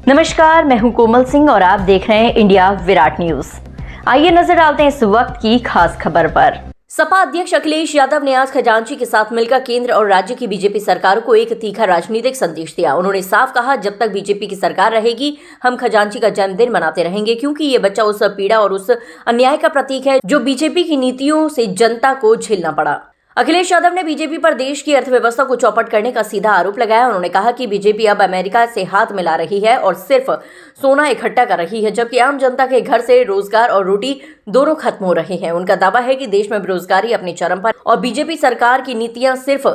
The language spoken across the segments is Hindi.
नमस्कार, मैं हूं कोमल सिंह और आप देख रहे हैं इंडिया विराट न्यूज। आइए नजर डालते हैं इस वक्त की खास खबर पर। सपा अध्यक्ष अखिलेश यादव ने आज खजांची के साथ मिलकर केंद्र और राज्य की बीजेपी सरकारों को एक तीखा राजनीतिक संदेश दिया। उन्होंने साफ कहा, जब तक बीजेपी की सरकार रहेगी हम खजांची का जन्मदिन मनाते रहेंगे, क्योंकि ये बच्चा उस पीड़ा और उस अन्याय का प्रतीक है जो बीजेपी की नीतियों से जनता को झेलना पड़ा। अखिलेश यादव ने बीजेपी पर देश की अर्थव्यवस्था को चौपट करने का सीधा आरोप लगाया। उन्होंने कहा कि बीजेपी अब अमेरिका से हाथ मिला रही है और सिर्फ सोना इकट्ठा कर रही है, जबकि आम जनता के घर से रोजगार और रोटी दोनों खत्म हो रहे हैं। उनका दावा है कि देश में बेरोजगारी अपने चरम पर और बीजेपी सरकार की नीतियां सिर्फ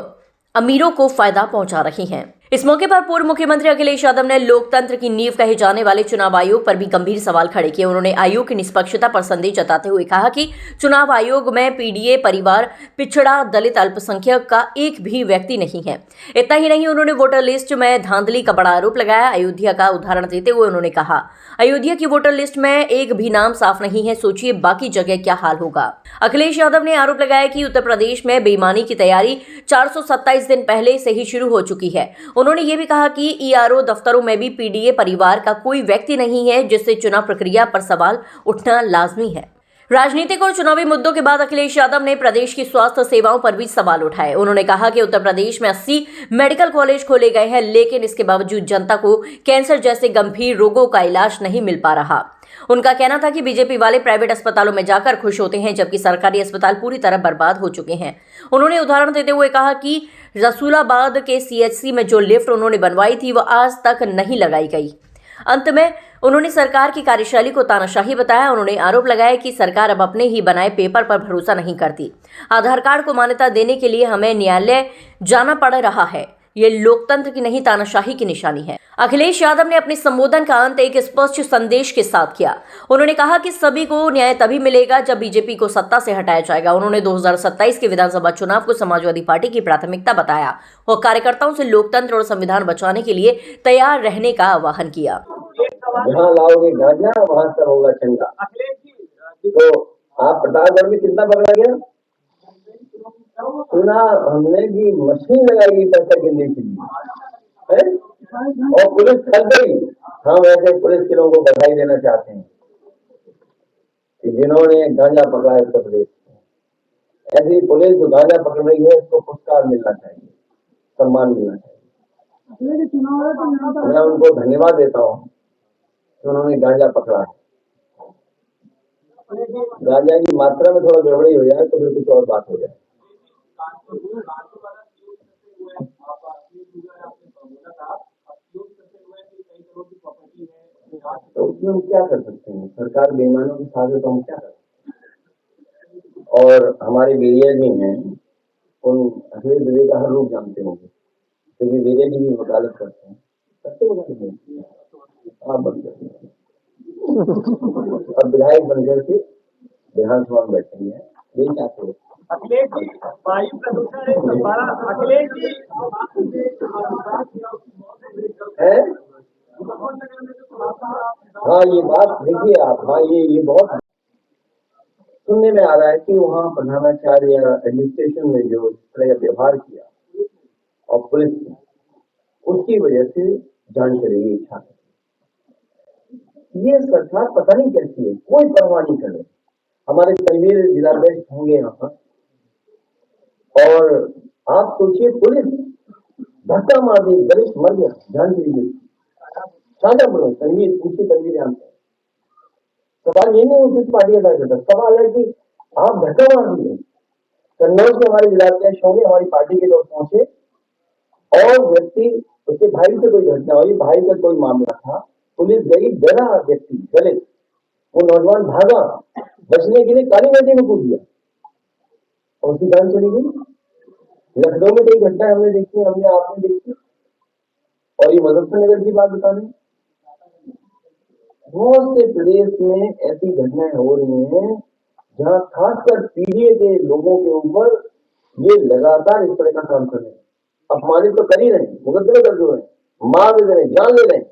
अमीरों को फायदा पहुंचा रही हैं। इस मौके पर पूर्व मुख्यमंत्री अखिलेश यादव ने लोकतंत्र की नींव कहे जाने वाले चुनाव आयोग पर भी गंभीर सवाल खड़े किए। उन्होंने आयोग की निष्पक्षता पर संदेह जताते हुए कहा कि चुनाव आयोग में पीडीए, परिवार, पिछड़ा, दलित, अल्पसंख्यक का एक भी व्यक्ति नहीं है। इतना ही नहीं, उन्होंने वोटर लिस्ट में धांधली का बड़ा आरोप लगाया। अयोध्या का उदाहरण देते हुए उन्होंने कहा, अयोध्या की वोटर लिस्ट में एक भी नाम साफ नहीं है, सोचिए बाकी जगह क्या हाल होगा। अखिलेश यादव ने आरोप लगाया कि उत्तर प्रदेश में बेईमानी की तैयारी 427 दिन पहले से ही शुरू हो चुकी है। उन्होंने ये भी कहा कि ईआरओ दफ्तरों में भी पीडीए परिवार का कोई व्यक्ति नहीं है, जिससे चुनाव प्रक्रिया पर सवाल उठना लाजमी है। राजनीतिक और चुनावी मुद्दों के बाद अखिलेश यादव ने प्रदेश की स्वास्थ्य सेवाओं पर भी सवाल उठाए। उन्होंने कहा कि उत्तर प्रदेश में 80 मेडिकल कॉलेज खोले गए हैं, लेकिन इसके बावजूद जनता को कैंसर जैसे गंभीर रोगों का इलाज नहीं मिल पा रहा। उनका कहना था कि बीजेपी वाले प्राइवेट अस्पतालों में जाकर खुश होते हैं, जबकि सरकारी अस्पताल पूरी तरह बर्बाद हो चुके हैं। उन्होंने उदाहरण देते हुए कहा कि रसूलाबाद के सीएचसी में जो लिफ्ट उन्होंने बनवाई थी वह आज तक नहीं लगाई गई। अंत में उन्होंने सरकार की कार्यशैली को तानाशाही बताया। उन्होंने आरोप लगाया कि सरकार अब अपने ही बनाए पेपर पर भरोसा नहीं करती। आधार कार्ड को मान्यता देने के लिए हमें न्यायालय जाना पड़ रहा है। ये लोकतंत्र की नहीं, तानाशाही की निशानी है। अखिलेश यादव ने अपने संबोधन का अंत एक स्पष्ट संदेश के साथ किया। उन्होंने कहा कि सभी को न्याय तभी मिलेगा जब बीजेपी को सत्ता से हटाया जाएगा। उन्होंने 2027 के विधानसभा चुनाव को समाजवादी पार्टी की प्राथमिकता बताया और कार्यकर्ताओं से लोकतंत्र और संविधान बचाने के लिए तैयार रहने का आह्वान किया। जहाँ लाओगे गांजा वहां से होगा चंगा। तो आप प्रतापगढ़ में कितना पकड़ा गया? सुना हमने कि मशीन लगाएगी पैसा गिनने के लिए, और पुलिस खल गई। हम ऐसे पुलिस के लोगों को बधाई देना चाहते हैं कि जिन्होंने गांजा पकड़ा है उत्तर प्रदेश में। ऐसी पुलिस जो गांजा पकड़ रही है इसको पुरस्कार मिलना चाहिए, सम्मान मिलना चाहिए। मैं उनको धन्यवाद देता हूँ कि उन्होंने गांजा पकड़ा है। गांजा की मात्रा में थोड़ा गड़बड़ी हो जाए तो फिर कुछ और बात हो जाए। तो उसमें हम क्या कर सकते हैं? सरकार बेईमानों के साथ है तो हम क्या कर सकते हैं? और हमारे वीरिया जी हैं, उन अखिलेश दुबे का हर रूप जानते होंगे, क्योंकि वीरिया जी भी वकालत करते हैं। सबसे वकालत आप बंद कर अब विधायक बनकर के विधानसभा में बैठेंगे, यही चाहते हो? अखिलेश जी, वायु प्रदूषण अखिलेश जी है। हाँ, ये बात देखिए आप। हाँ, ये बहुत सुनने में आ रहा है कि वहाँ प्रधानाचार्य या एडमिनिस्ट्रेशन में जो इस तरह का व्यवहार किया और पुलिस ने, उसकी वजह से जान चलेगी इच्छा। ये सरकार पता नहीं कैसी है, कोई परवाह नहीं कर रही। हमारे तनवीर जिलाध्यक्ष होंगे यहाँ पर, और आप सोचिए पुलिस धक्का मार दी, गणेश मर गया, जान चली गई। साझा बोलो, तनवीर पूछिए, तनवीर यहाँ पे सवाल ये नहीं किस पार्टी का कार्यकर्ता, सवाल है कि आप धक्का मार दिए। कन्नौज के हमारे जिलाध्यक्ष होंगे, हमारी पार्टी के लोग पहुंचे और व्यक्ति, उसके भाई से कोई घटना हुई, भाई का कोई मामला था, पुलिस गई, डरा व्यक्ति दलित, वो नौजवान भागा, बचने के लिए काली नदी में कूद गया और उसकी जान चली गई। लखनऊ में कई घटना हमने देखी, हमने आपने देखी, और ये मुजफ्फरनगर की बात बता रहे। बहुत से प्रदेश में ऐसी घटनाएं हो रही हैं जहां खासकर पीडीए के लोगों के ऊपर ये लगातार इस तरह का काम कर रहे हैं। अपमानित तो कर ही रहे हैं, मुकदमे दर्ज हो रहे हैं, मार दे रहे हैं, जान ले रहे हैं।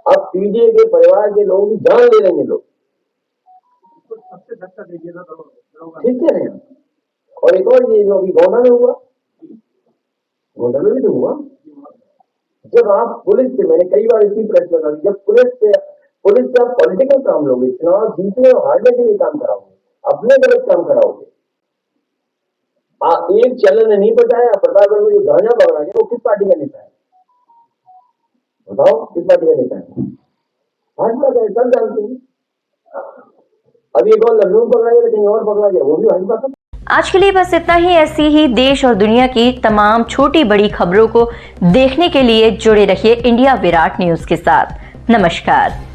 अब पीडीए के परिवार के लोगों की जान ले रहे हैं लोग, ठीक है। और एक और ये जो अभी गोंडा में हुआ, गोंडा में भी तो हुआ, जब आप पुलिस से, मैंने कई बार इसी प्रश्न कहा, जब पुलिस से आप पॉलिटिकल काम लोगे, चुनाव जीतने और हारने के लिए काम कराओगे, अपने गलत काम कराओगे। एक चैनल ने नहीं बताया प्रतापगढ़ में जो गांजा पकड़ा गया वो किस पार्टी का नेता है? बताओ किस पार्टी का नेता है? भाजपा का, सब जानते हैं। अभी एक और लखनऊ पकड़ा गया, कहीं और पकड़ा गया, वो भी भाजपा का। आज के लिए बस इतना ही। ऐसी ही देश और दुनिया की तमाम छोटी बड़ी खबरों को देखने के लिए जुड़े रहिए इंडिया विराट न्यूज के साथ। नमस्कार।